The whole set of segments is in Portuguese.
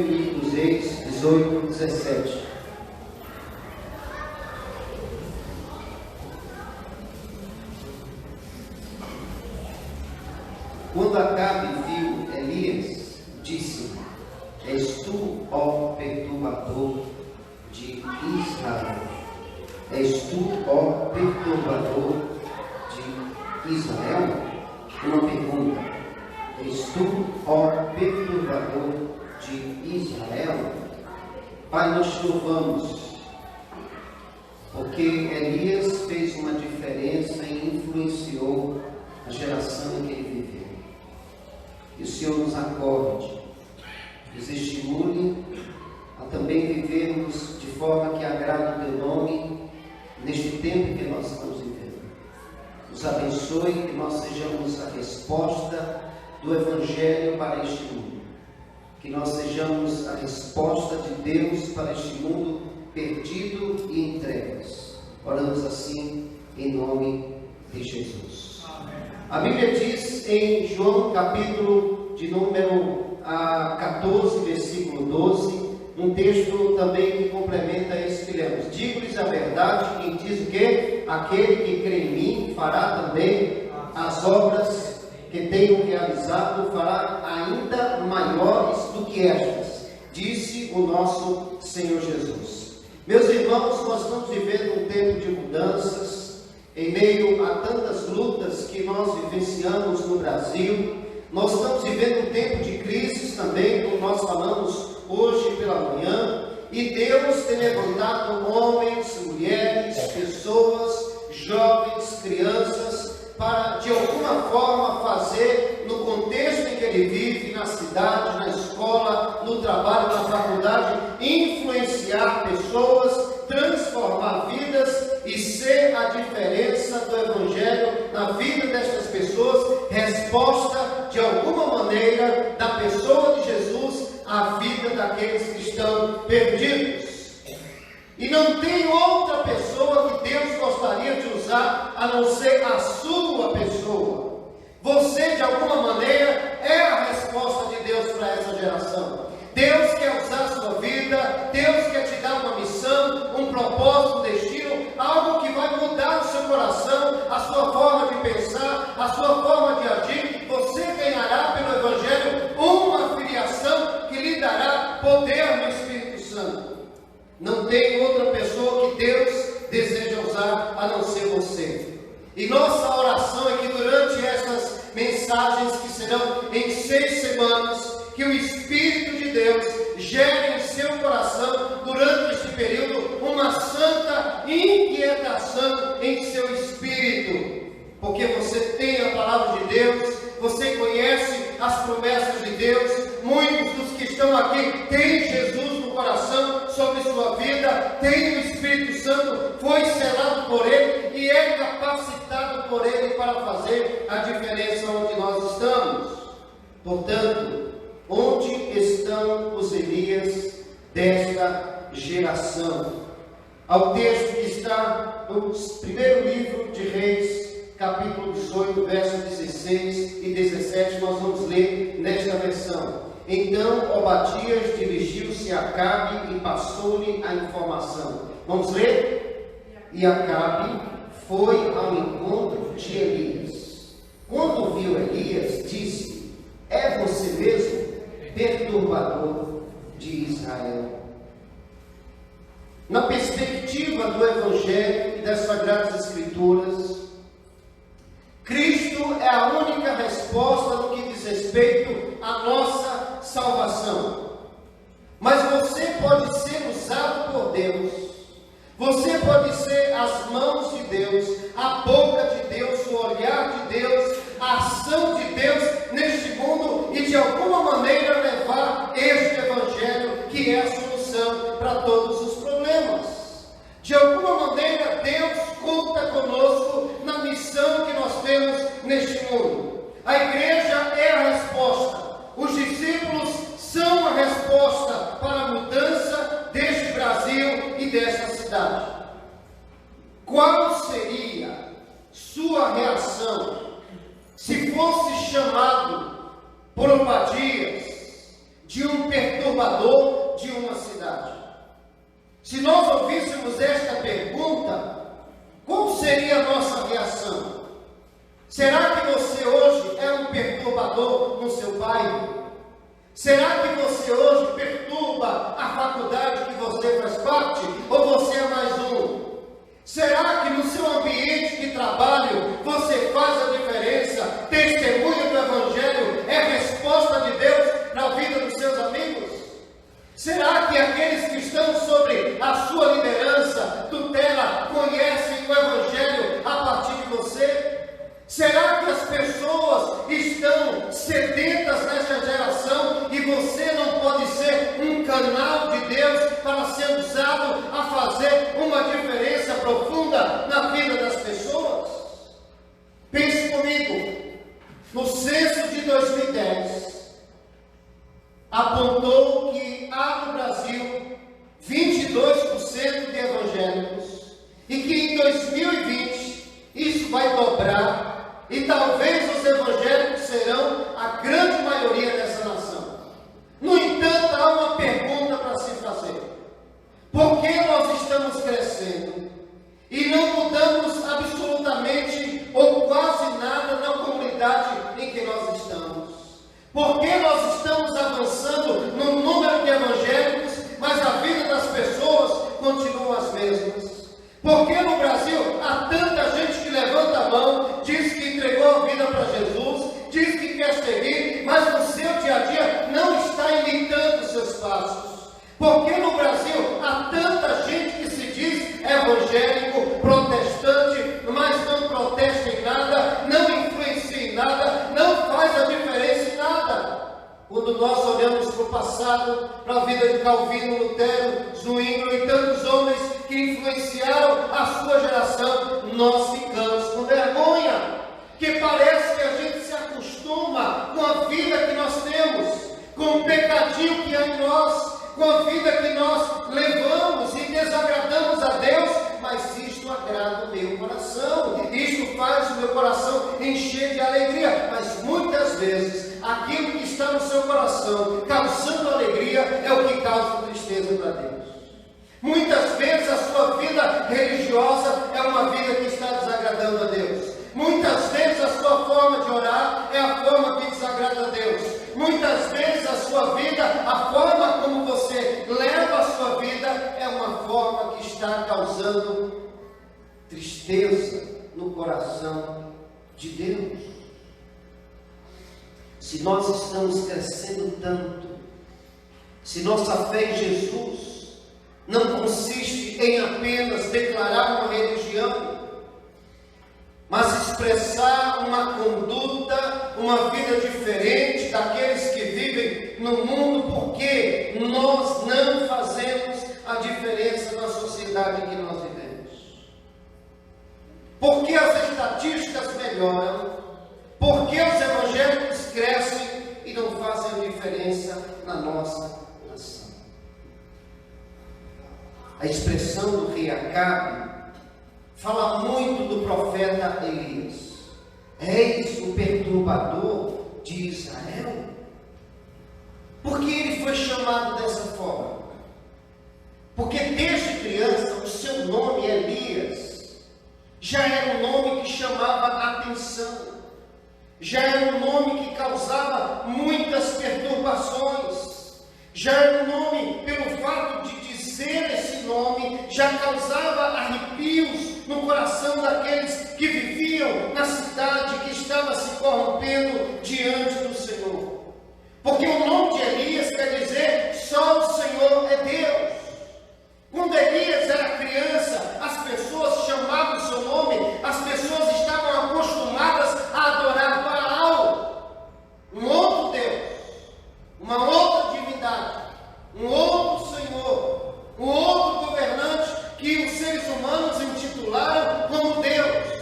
Livro dos Reis 18, 17. Quando Acabe viu Elias, disse: És tu, ó perturbador de Israel? És tu, ó perturbador de Israel? Uma pergunta: és tu, ó perturbador de Israel? Pai, nós te louvamos, porque Elias fez uma diferença e influenciou a geração em que ele viveu. E o Senhor nos acorde, nos estimule a também vivermos de forma que agrade o teu nome neste tempo que nós estamos vivendo. Nos abençoe, que nós sejamos a resposta do Evangelho para este mundo. Que nós sejamos a resposta de Deus para este mundo perdido e em trevas. Oramos assim em nome de Jesus. A Bíblia diz em João capítulo de número 14, versículo 12, um texto também que complementa esse que lemos. Digo-lhes a verdade, quem diz o quê? Aquele que crê em mim fará também as obras que tenho realizado, fará ainda maiores do que estas, disse o nosso Senhor Jesus. Meus irmãos, nós estamos vivendo um tempo de mudanças, em meio a tantas lutas que nós vivenciamos no Brasil. Nós estamos vivendo um tempo de crises também, como nós falamos hoje pela manhã, e Deus tem levantado homens, mulheres, pessoas, jovens, crianças, para de alguma forma fazer, no contexto em que ele vive, na cidade, na escola, no trabalho, na faculdade, influenciar pessoas, transformar vidas e ser a diferença do Evangelho na vida destas pessoas, resposta de alguma maneira da pessoa de Jesus à vida daqueles que estão perdidos. E não tem outra pessoa que Deus gostaria de usar a não ser a sua pessoa. Você, de alguma maneira, é a resposta de Deus para essa geração. Deus quer usar a sua vida, Deus quer te dar uma missão, um propósito, um destino, algo que vai mudar o seu coração, a sua forma de pensar, a sua forma de agir. Você ganhará pelo Evangelho uma filiação que lhe dará poder no Espírito Santo. Não tem outra pessoa que Deus deseja usar a não ser você. E nossa oração é que durante essas mensagens, que serão em 6 semanas, que o Espírito de Deus gere em seu coração, durante este período, uma santa inquietação em seu espírito. Porque você tem a palavra de Deus, você conhece as promessas de Deus. Muitos dos que estão aqui têm Jesus no coração sobre sua vida, tem o Espírito Santo, foi selado por Ele e é capacitado por Ele para fazer a diferença onde nós estamos. Portanto, onde estão os Elias desta geração? Ao texto que está no primeiro livro de Reis, capítulo 18, versos 16 e 17, nós vamos ler nesta versão. Então Obadias dirigiu-se a Acabe e passou-lhe a informação. Vamos ler? E Acabe foi ao encontro de Elias. Quando viu Elias, disse: é você mesmo, perturbador de Israel? Na perspectiva do Evangelho e das Sagradas Escrituras, Cristo é a única resposta no que diz respeito à nossa salvação. Mas você pode ser usado por Deus, você pode ser as mãos de Deus, a boca de Deus, o olhar de Deus, a ação de Deus neste mundo e de alguma maneira levar este Evangelho, que é a solução para todos os problemas. De alguma maneira, Deus conta conosco na missão que nós temos neste mundo. A igreja é a resposta. Os discípulos são a resposta para a mudança deste Brasil e desta cidade. Qual seria sua reação se fosse chamado por Obadias de um perturbador de uma cidade. Se nós ouvíssemos esta pergunta, qual seria a nossa reação? Será que você hoje é um perturbador no seu bairro? Será que você hoje perturba a faculdade que você faz parte? Ou você é mais um? Será que no seu ambiente de trabalho você faz a diferença? Testemunho do Evangelho é resposta de Deus na vida dos seus amigos? Será que aqueles que estão sobre a sua liderança, tutela, conhecem o Evangelho a partir de você? Será que as pessoas estão sedentas nesta geração e você não pode ser um canal de Deus para ser usado a fazer uma diferença profunda na vida das pessoas? Pense comigo, no censo de 2010, apontou que há no Brasil 22% de evangélicos e que em 2020 isso vai dobrar. E talvez os evangélicos serão a grande maioria dessa nação. No entanto, há uma pergunta para se fazer. Por que nós estamos crescendo e não mudamos absolutamente ou quase nada na comunidade em que nós estamos? Por que nós estamos avançando no número de evangélicos, mas a vida das pessoas continua as mesmas? Por que no Brasil há tanta gente que levanta a mão, diz que entregou a vida para Jesus, diz que quer seguir, mas no seu dia a dia não está imitando os seus passos? Por que no Brasil há tanta gente que se diz evangélico, protestante, mas não protesta em nada, não influencia em nada, não faz a diferença em nada? Quando nós olhamos para o passado, para a vida de Calvino, Lutero, Zwingli e tantos homens que influenciaram a sua geração, nós ficamos com vergonha, que parece que a gente se acostuma com a vida que nós temos, com o pecadinho que há em nós, com a vida que nós levamos e desagradamos a Deus, mas isto agrada o meu coração, isto faz o meu coração encher de alegria, mas muitas vezes aquilo que está no seu coração causando alegria é o que causa tristeza para Deus. Muitas vezes a sua vida religiosa é uma vida que está desagradando a Deus. Muitas vezes a sua forma de orar é a forma que desagrada a Deus. Muitas vezes a sua vida, a forma como você leva a sua vida é uma forma que está causando tristeza no coração de Deus. Se nós estamos crescendo tanto, se nossa fé em Jesus não consiste em apenas declarar uma religião, mas expressar uma conduta, uma vida diferente daqueles que vivem no mundo, porque nós não fazemos a diferença na sociedade em que nós vivemos. Porque as estatísticas melhoram, porque os evangélicos crescem e não fazem a diferença na nossa nação. A expressão do rei Acabe fala muito do profeta Elias. Eis o perturbador de Israel. Por que ele foi chamado dessa forma? Porque desde criança o seu nome, Elias, já era um nome que chamava atenção. Já era um nome que causava muitas perturbações. Já era um nome, pelo fato de dizer esse nome, já causava arrepios no coração daqueles que viviam na cidade que estava se corrompendo diante do Senhor. Porque o nome de Elias quer dizer, só o Senhor é Deus. Quando Elias era criança, as pessoas chamavam o seu nome, as pessoas estavam acostumadas a adorar Baal, um outro Deus, uma outra divindade, um outro Senhor, um outro governante que os seres humanos intitularam como Deus.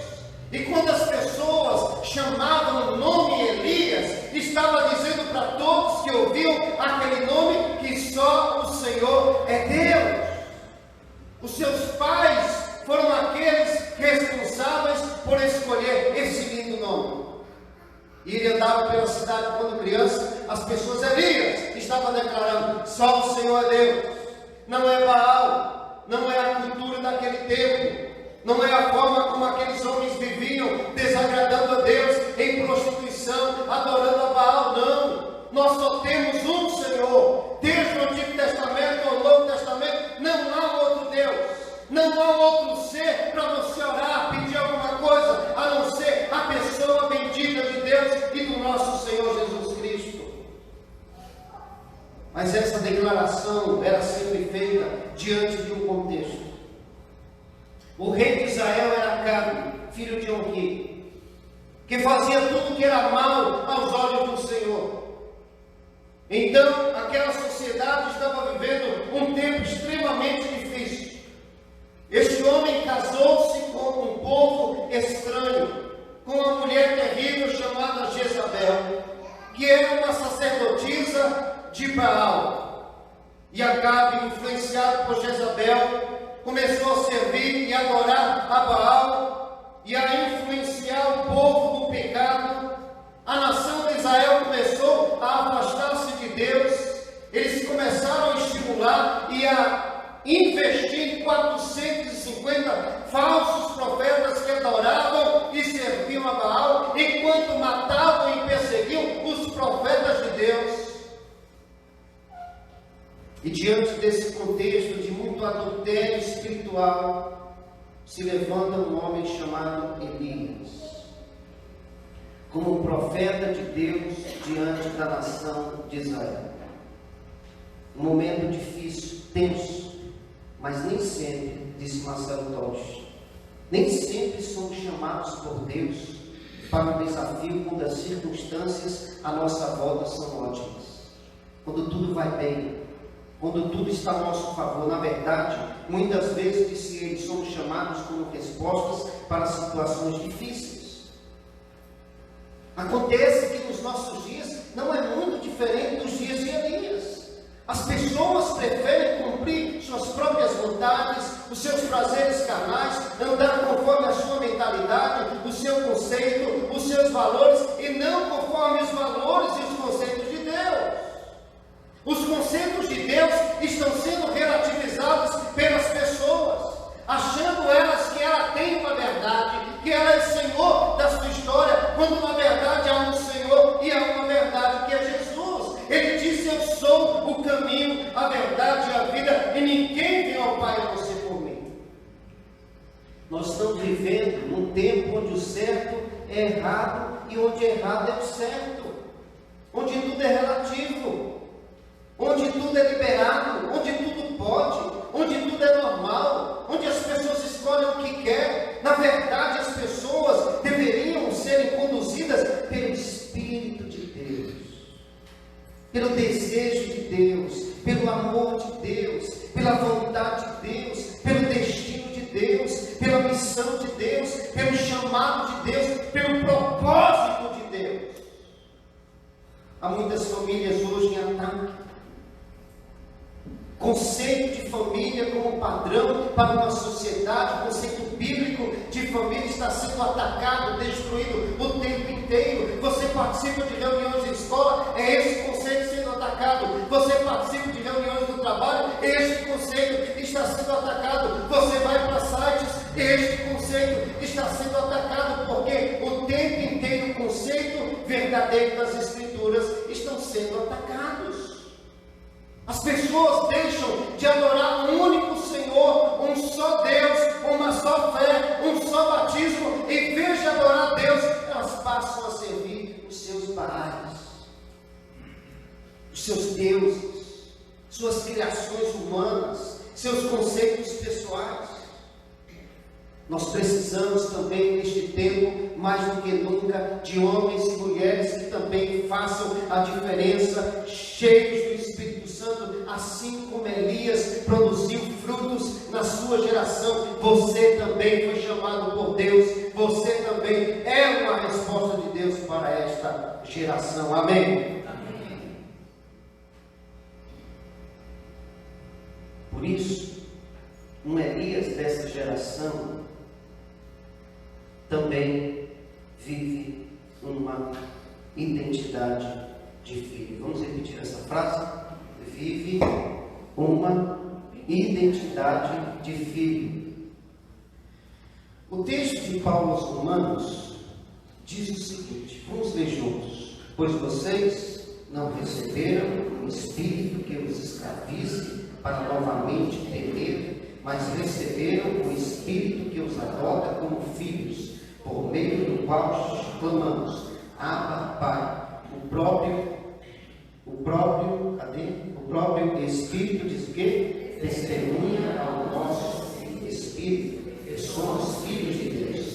E quando as pessoas chamavam o nome Elias, estava dizendo para todos que ouviam aquele nome que só o Senhor é Deus. Os seus pais foram aqueles responsáveis por escolher esse lindo nome. E ele andava pela cidade quando criança, as pessoas, Elias estava declarando: só o Senhor é Deus, não é Baal, não é a cultura daquele tempo, não é a forma como aqueles homens viviam, desagradando a Deus em prostituição, adorando a Baal. Não, nós só temos um Senhor, desde o Antigo Testamento ao Novo Testamento. Não há outro Deus, não há outro ser para você orar, pedir alguma coisa, a não ser a pessoa bendita de Deus e do nosso Senhor Jesus Cristo. Mas essa declaração era sempre feita diante de um contexto. O rei de Israel era Acabe, filho de Onri, que fazia tudo que era mal aos olhos do Senhor. Então, aquela sociedade estava vivendo um tempo extremamente difícil. Este homem casou-se com um povo estranho, com uma mulher terrível chamada Jezabel, que era uma sacerdotisa de Baal. E Acabe, influenciado por Jezabel, começou a servir e adorar a Baal e a influenciar o povo no pecado. A nação de Israel começou a afastar-se de Deus. Eles começaram a estimular e a investir em 450 falsos profetas que adoravam e serviam a Baal, enquanto matavam e perseguiam os profetas de Deus. E diante desse contexto de muito adultério espiritual, se levanta um homem chamado Elias, como profeta de Deus diante da nação de Israel. Um momento difícil, tenso, mas nem sempre, disse Marcelo Tosh, nem sempre somos chamados por Deus para um desafio quando as circunstâncias à nossa volta são ótimas, quando tudo vai bem, quando tudo está a nosso favor. Na verdade, muitas vezes, disse ele, somos chamados como respostas para situações difíceis. Acontece que nos nossos dias não é muito diferente dos dias de Elias. As pessoas preferem cumprir suas próprias vontades, os seus prazeres carnais, andar conforme a sua mentalidade, o seu conceito, os seus valores, e não conforme os valores e os conceitos de Deus. Os conceitos de Deus estão sendo relativizados pelas pessoas, achando elas que ela tem uma verdade, que ela é Senhor da sua história, quando na verdade há um Senhor e há uma verdade que é Jesus. Ele disse: eu sou o caminho, a verdade e a vida, e ninguém vem ao Pai a não ser por mim. Nós estamos vivendo num tempo onde o certo é errado e onde errado é o certo, onde tudo é relativo, onde tudo é liberado, onde tudo pode, onde tudo é normal, onde as pessoas escolhem o que querem. Na verdade, as pessoas deveriam serem conduzidas pelo Espírito de Deus, pelo desejo de Deus, pelo amor de Deus, pela vontade de Deus, pelo destino de Deus, pela missão de Deus, pelo chamado de Deus, pelo propósito de Deus. Há muitas famílias hoje em ataque. Conceito de família como padrão para uma sociedade, o conceito bíblico de família está sendo atacado, destruído o tempo inteiro. Você participa de reuniões de escola, é esse conceito sendo atacado. Você participa de reuniões do trabalho, este conceito está sendo atacado. Você vai para sites, este conceito está sendo atacado, porque o tempo inteiro o conceito verdadeiro das Escrituras estão sendo atacados. As pessoas deixam de adorar um único Senhor, um só Deus, uma só fé, um só batismo. Em vez de adorar Deus, elas passam a servir os seus baais, os seus deuses, suas criações humanas, seus conceitos pessoais. Nós precisamos também, neste tempo, mais do que nunca, de homens e mulheres que também façam a diferença, cheios do Espírito Santo, assim como Elias produziu frutos na sua geração. Você também foi chamado por Deus, você também é uma resposta de Deus para esta geração. Amém? Amém. Por isso, um Elias dessa geração também vive uma identidade de filho. Vamos repetir essa frase? Vive uma identidade de filho. O texto de Paulo aos Romanos diz o seguinte, vamos ler juntos. Pois vocês não receberam o Espírito que os escravize para novamente temer, mas receberam o Espírito que os adota como filhos, por meio do qual clamamos, Abba, Pai. O próprio Espírito diz o quê? Testemunha ao nosso Espírito que somos filhos de Deus.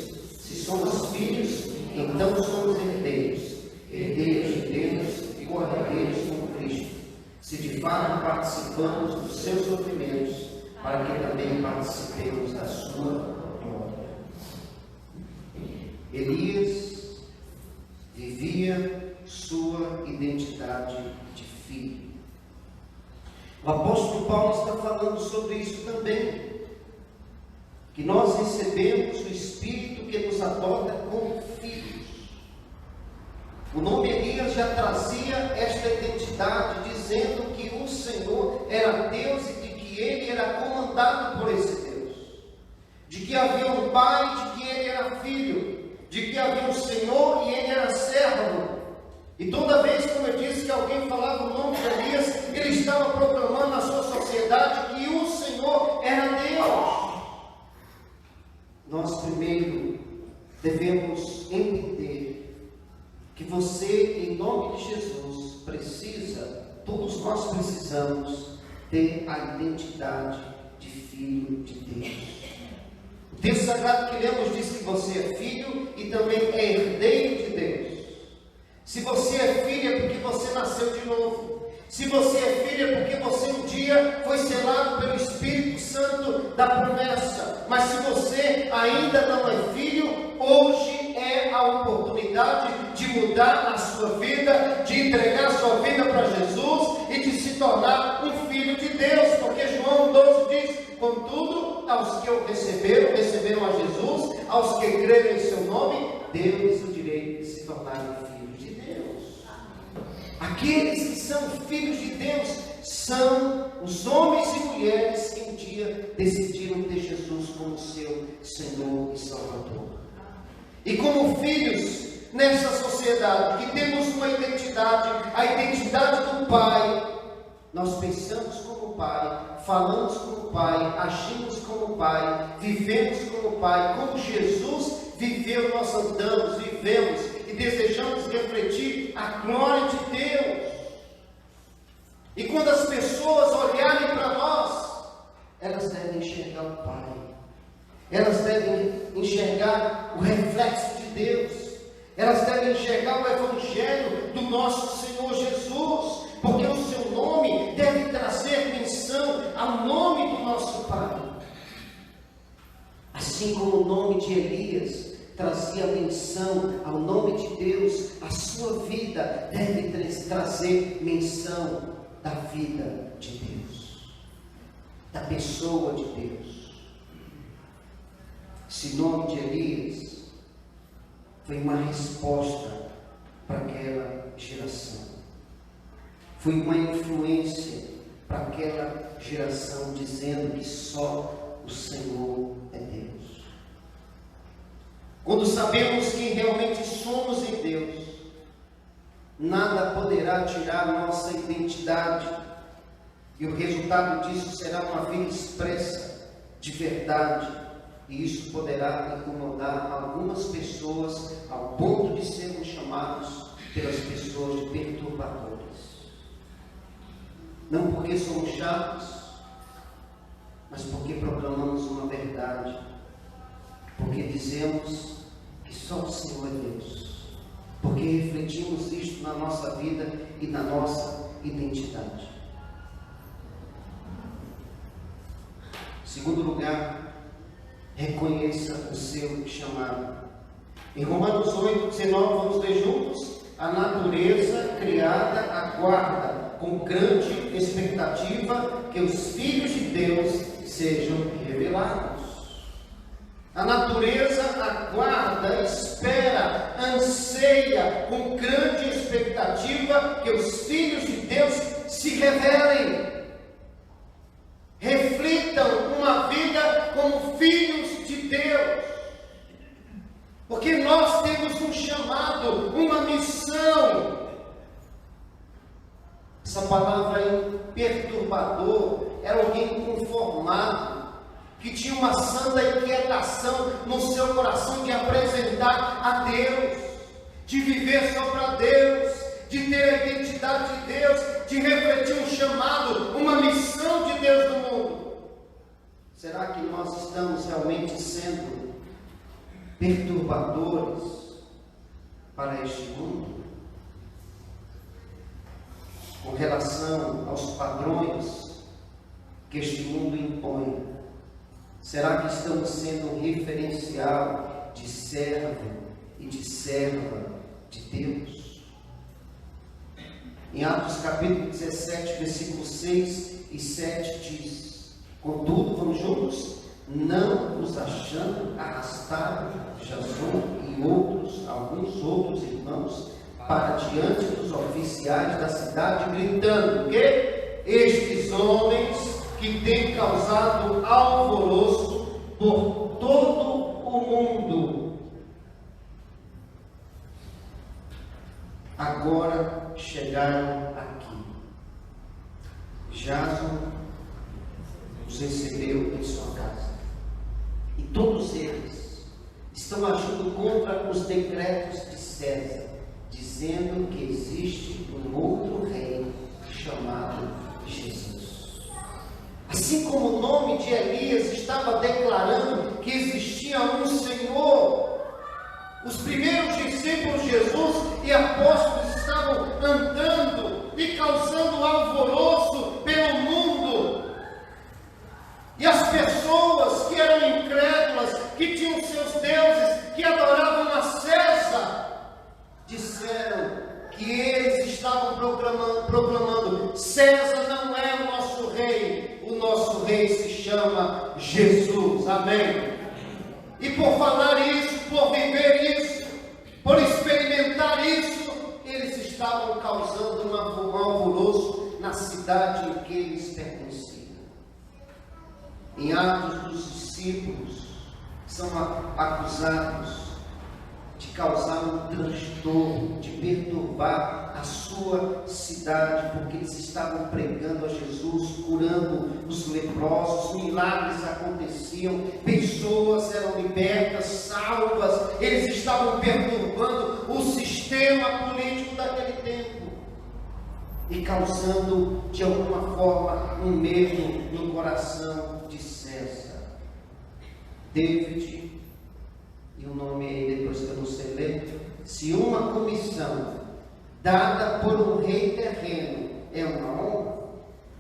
Se somos filhos, então somos herdeiros, herdeiros de Deus e co-herdeiros com Cristo. Se de fato participamos dos seus sofrimentos, para que também participemos da sua glória. Elias vivia sua identidade de filho. O apóstolo Paulo está falando sobre isso também, que nós recebemos o Espírito que nos adota como filhos. O nome Elias já trazia esta identidade, dizendo que o Senhor era Deus e de que ele era comandado por esse Deus, de que havia um pai, de que ele era filho, de que havia um Senhor e ele era servo. E toda vez, como eu disse, que alguém falava o nome de Elias, ele estava proclamando na sua sociedade que o Senhor era Deus. Nós primeiro devemos entender que você, em nome de Jesus, todos nós precisamos ter a identidade de filho de Deus. O texto sagrado que lemos diz que você é filho e também é herdeiro de Deus. Se você é filho é porque você nasceu de novo. Se você é filho é porque você um dia foi selado pelo Espírito Santo da promessa. Mas se você ainda não é filho, hoje é a oportunidade de mudar a sua vida, de entregar a sua vida para Jesus e de se tornar um filho de Deus. Porque João 12 diz, contudo, aos que o receberam a Jesus, aos que creram em seu nome, deu-lhes o direito de se tornarem filhos de Deus. Aqueles que são filhos de Deus são os homens e mulheres que um dia decidiram ter Jesus como seu Senhor e Salvador. E como filhos nessa sociedade, que temos uma identidade, a identidade do Pai, nós pensamos como Pai, falamos como Pai, agimos como Pai, vivemos como Pai, como Jesus viveu, nós andamos, vivemos e desejamos refletir a glória de Deus. E quando as pessoas olharem para nós, elas devem enxergar o Pai, elas devem enxergar o reflexo de Deus, elas devem enxergar o Evangelho do nosso Senhor Jesus, porque o seu nome deve trazer menção ao nome do nosso Pai. Assim como o nome de Elias trazia menção ao nome de Deus, a sua vida deve trazer menção da vida de Deus, da pessoa de Deus. Esse nome de Elias foi uma resposta para aquela geração, foi uma influência para aquela geração, dizendo que só o Senhor é Deus. Quando sabemos quem realmente somos em Deus, nada poderá tirar nossa identidade, e o resultado disso será uma vida expressa de verdade, e isso poderá incomodar algumas pessoas ao ponto de sermos chamados pelas pessoas de perturbadores. Não porque somos chatos, mas porque proclamamos uma verdade, porque dizemos que só o Senhor é Deus, porque refletimos isto na nossa vida e na nossa identidade. Em segundo lugar, reconheça o seu chamado. Em Romanos 8:19, vamos ler juntos. A natureza criada aguarda com grande expectativa que os filhos de Deus sejam revelados. A natureza aguarda, espera, anseia com grande expectativa expectativa que os filhos de Deus se revelem, reflitam uma vida como filhos de Deus, porque nós temos um chamado, uma missão. Essa palavra aí, perturbador, era alguém inconformado, que tinha uma santa inquietação no seu coração de apresentar a Deus, de viver só para Deus, de ter a identidade de Deus, de refletir um chamado, uma missão de Deus no mundo. Será que nós estamos realmente sendo perturbadores para este mundo? Com relação aos padrões que este mundo impõe, será que estamos sendo um referencial de servo e de serva de Deus? Em Atos capítulo 17, versículos 6 e 7 diz: contudo, vamos juntos, não os achando, arrastaram Jasão e alguns outros irmãos para diante dos oficiais da cidade, gritando que estes homens que têm causado alvoroço por todo o mundo, agora chegaram aqui. Jason os recebeu em sua casa, e todos eles estão agindo contra os decretos de César, dizendo que existe um outro rei chamado Jesus. Assim como o nome de Elias estava declarando que existia um Senhor, os primeiros discípulos de Jesus e apóstolos estavam andando e causando alvoroço pelo mundo. E as pessoas que eram incrédulas, que tinham seus deuses, que adoravam a César, disseram que eles estavam proclamando: César não é o nosso rei se chama Jesus. Amém? E por falar isso, por viver isso, por experimentar isso, eles estavam causando um alvoroço na cidade em que eles pertenciam. Em Atos dos discípulos, são acusados de causar um transtorno, de perturbar a sua cidade, porque eles estavam pregando a Jesus, curando os leprosos, milagres aconteciam, pessoas eram libertas, salvas. Eles estavam perturbando o sistema político daquele tempo e causando de alguma forma um medo no coração de César. David, e o nome aí depois que eu não sei ler: se uma comissão dada por um rei terreno é uma honra,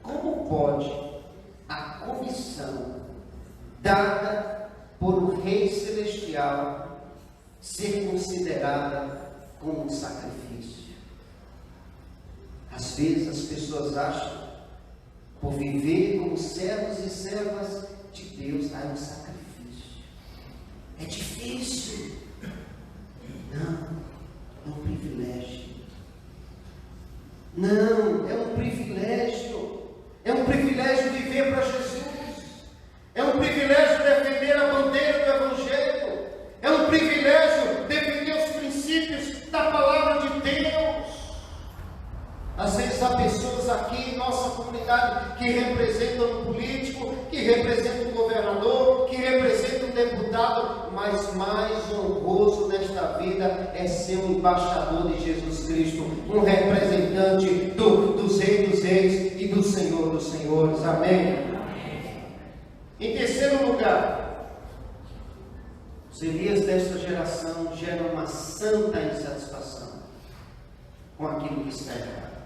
como pode a comissão dada por um rei celestial ser considerada como um sacrifício? Às vezes as pessoas acham, por viver como servos e servas de Deus, é um sacrifício. É difícil. Não, é um privilégio. Não, é um privilégio. É um privilégio viver para Jesus. É um privilégio defender a bandeira do Evangelho. É um privilégio defender os princípios da palavra de Deus. Às vezes há pessoas aqui em nossa comunidade que representam um político, que representam um governador, que representam um deputado, mas mais honroso nesta vida é ser um embaixador de Jesus Cristo, um representante dos reis dos reis e do Senhor dos senhores. Amém? Em terceiro lugar, os Elias desta geração geram uma santa insatisfação com aquilo que está errado.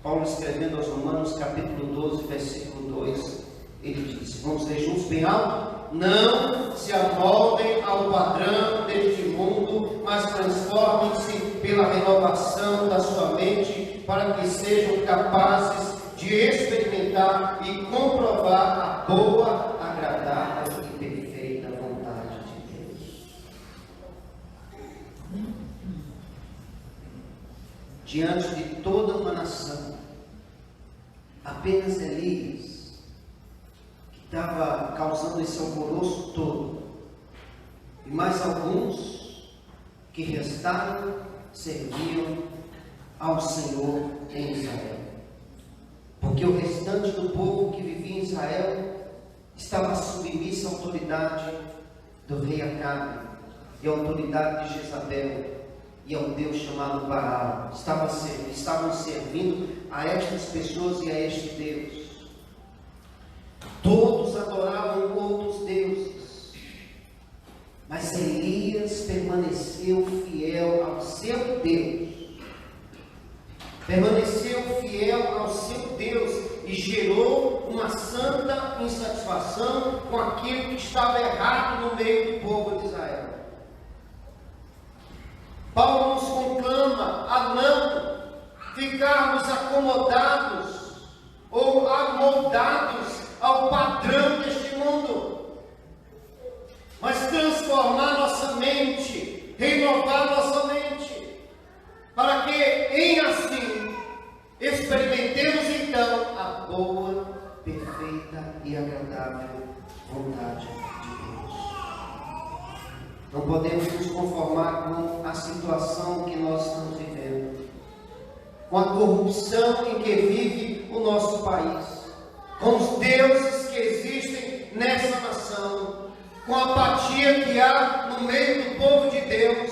Paulo, escrevendo aos Romanos, capítulo 12, versículo 2, ele diz, vamos ler juntos bem alto: não se amoldem ao padrão deste mundo, mas transformem-se pela renovação da sua mente, para que sejam capazes de experimentar e comprovar a boa, agradável e perfeita vontade de Deus. diante de toda uma nação. Apenas Elias, que estava causando esse alvoroço todo, e mais alguns que restaram serviam ao Senhor em Israel. Porque o restante do povo que vivia em Israel estava submissa à autoridade do rei Acabe e à autoridade de Jezabel e ao Deus chamado Baal. Estavam servindo a estas pessoas e a este Deus. Todos adoravam outros deuses, mas Elias permaneceu fiel ao seu Deus. Permaneceu fiel ao seu Deus e gerou uma santa insatisfação com aquilo que estava errado no meio do povo de Israel. Paulo nos conclama a não ficarmos acomodados ou amoldados ao padrão deste mundo, mas transformar nossa mente, renovar nossa mente, para que em assim experimentemos então a boa, perfeita e agradável vontade de Deus. Não podemos nos conformar com a situação que nós estamos vivendo, com a corrupção em que vive o nosso país, com os deuses que existem nessa nação, com a apatia que há no meio do povo de Deus,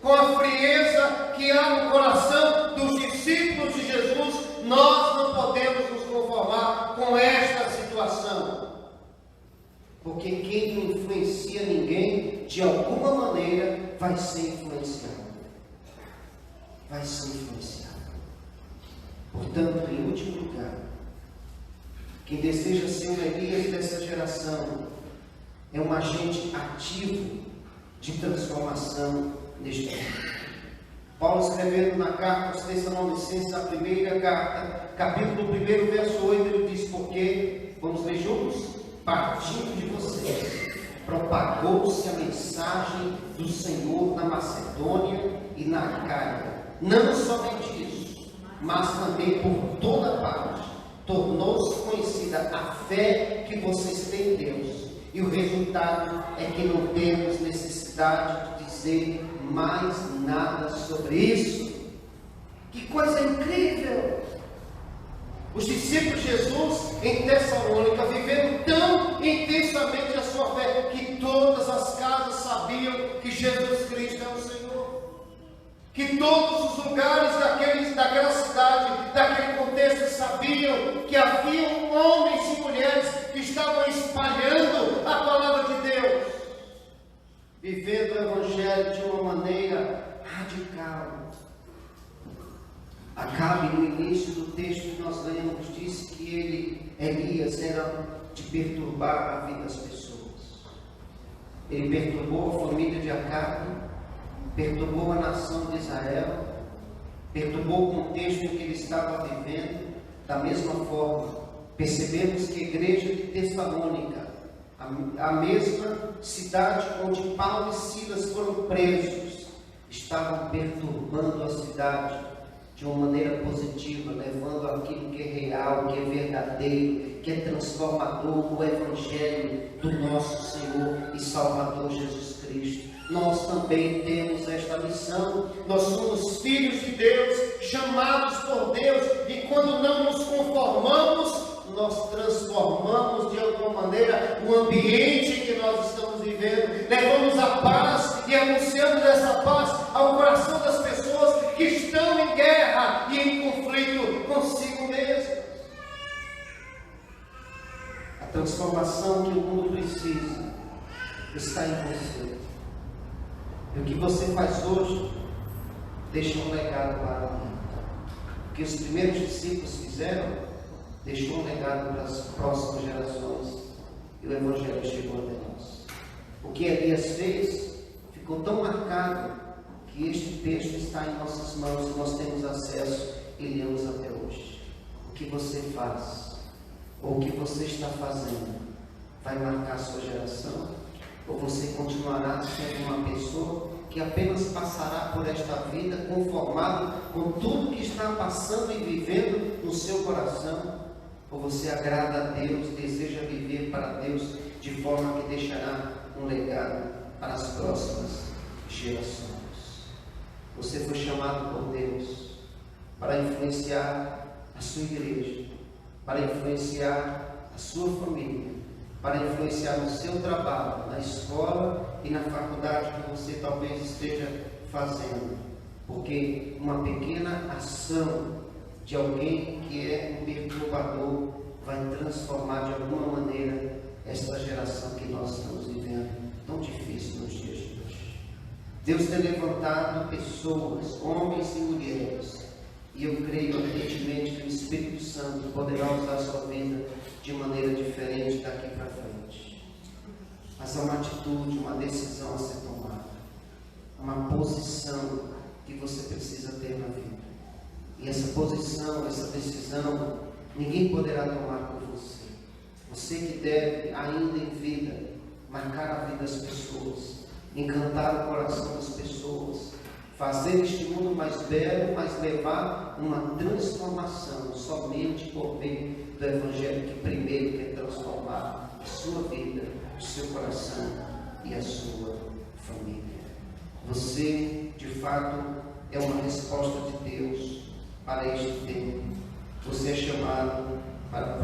com a frieza que há no coração dos discípulos de Jesus. Nós não podemos nos conformar com esta situação, porque quem não influencia ninguém, de alguma maneira vai ser influenciado. Vai ser influenciado. Portanto, em último lugar, quem deseja ser um Elias dessa geração é um agente ativo de transformação neste mundo. Paulo, escrevendo na carta aos Tessalonicenses, a primeira carta, capítulo 1, verso 8, ele diz: porque, vamos ler juntos? Partindo de vocês, propagou-se a mensagem do Senhor na Macedônia e na Acaia. Não somente isso, mas também por toda parte tornou-se conhecida a fé que vocês têm em Deus. E o resultado é que não temos necessidade de dizer mais nada sobre isso. Que coisa incrível! Os discípulos de Jesus em Tessalônica viveram tão intensamente a sua fé que todas as casas sabiam que Jesus Cristo é o Senhor. Que todos os lugares daquela cidade, daquele contexto, sabiam que haviam homens e mulheres que estavam espalhando a palavra de Deus, vivendo o Evangelho de uma maneira radical. Acabe, no início do texto que nós lemos, disse que Elias, era de perturbar a vida das pessoas. Ele perturbou a família de Acabe, perturbou a nação de Israel, perturbou o contexto em que ele estava vivendo. Da mesma forma, percebemos que a igreja de Tessalônica, a mesma cidade onde Paulo e Silas foram presos, estavam perturbando a cidade de uma maneira positiva, levando aquilo que é real, que é verdadeiro, que é transformador, o Evangelho do nosso Senhor e Salvador Jesus Cristo. Nós também temos esta missão. Nós somos filhos de Deus, chamados por Deus, e quando não nos conformamos, nós transformamos de alguma maneira o ambiente que nós estamos vivendo, levamos a paz e anunciamos essa paz ao coração das pessoas que estão em guerra e em conflito consigo mesmas. A transformação que o mundo precisa está em você. E o que você faz hoje deixa um legado para o mundo. O que os primeiros discípulos fizeram deixou um legado para as próximas gerações, e o Evangelho chegou até nós. O que Elias fez ficou tão marcado que este texto está em nossas mãos e nós temos acesso e lemos até hoje. O que você faz, ou o que você está fazendo, vai marcar a sua geração? Ou você continuará sendo uma pessoa que apenas passará por esta vida conformado com tudo que está passando e vivendo no seu coração? Ou você agrada a Deus, deseja viver para Deus de forma que deixará um legado para as próximas gerações? Você foi chamado por Deus para influenciar a sua igreja, para influenciar a sua família, para influenciar no seu trabalho, na escola e na faculdade que você talvez esteja fazendo. Porque uma pequena ação de alguém que é um perturbador vai transformar de alguma maneira esta geração que nós estamos vivendo, tão difícil nos dias de hoje. Deus tem levantado pessoas, homens e mulheres, e eu creio ardentemente que o Espírito Santo poderá usar a sua vida de maneira diferente daqui para frente. Mas há uma atitude, uma decisão a ser tomada, uma posição que você precisa ter na vida. E essa posição, essa decisão, ninguém poderá tomar por você. Você que deve, ainda em vida, marcar a vida das pessoas, encantar o coração das pessoas, fazer este mundo mais belo, mas levar uma transformação somente por meio do Evangelho, que primeiro quer transformar a sua vida, o seu coração e a sua família. Você, de fato, é uma resposta de Deus para este tempo. Você é chamado para